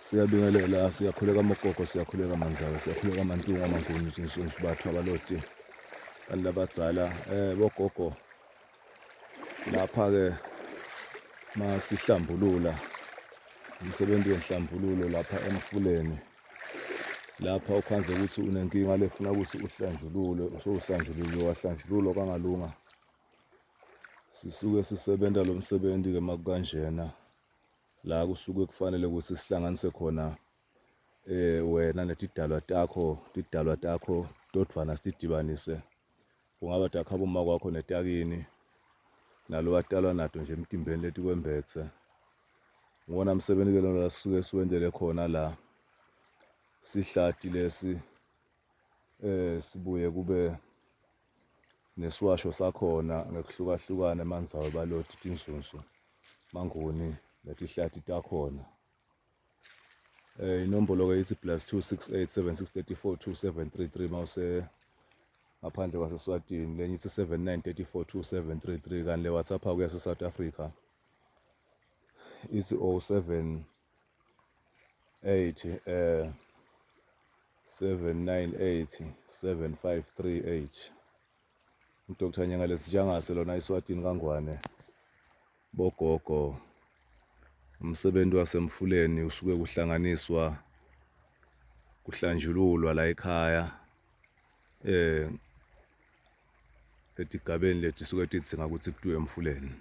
Siyabingelela, siyakhuleka Mogogo, siyakhuleka Manzawe, siyakhuleka Mantunga, Manguni, Jinsonsi, bathu abaloti kanti labadzala. Bogogo, lapha-ke masihlambulula umsebenzi wenhlambululo lapha emfuleni, lapha ukhanze ukuthi unenkinga lefuna ukuthi uhlanjululwe, usowuhlanjululwe wahlanjululwa kwangalunga, sisuke sisebenta lo msebenzi-ke makukanjena la kusuke kufanele ukuthi sihlanganise khona wena netidalwa takho todvwana sitidibanise, kungaba takhaboma kwakho netakini nalo watalwa nato nje emtimbeni letikwembetse. Ngona msebenzi-ke lona sisuke siwendele khona la sihlati lesi sibuye kube nesiwasho sakhona ngekuhlukahlukana Manzawe, baloti, tinsunsu, Manguni netihlati takhona. Inombolo-ke ithi +268 7634 2733 mawuse ngaphandle kwaseSwatini, lenye ithi 79 34 2733, kanti le WhatsApp kuyase South Africa ithi 078 798 7538. uDr Nyangalesi Jangase lona eSwatini kaNgwane. Bogogo, umsebenzi wasemfuleni usuke kuhlanganiswa kuhlanjululwa la ekhaya etigabeni leti suke tidzinga ukuthi kutuwe emfuleni.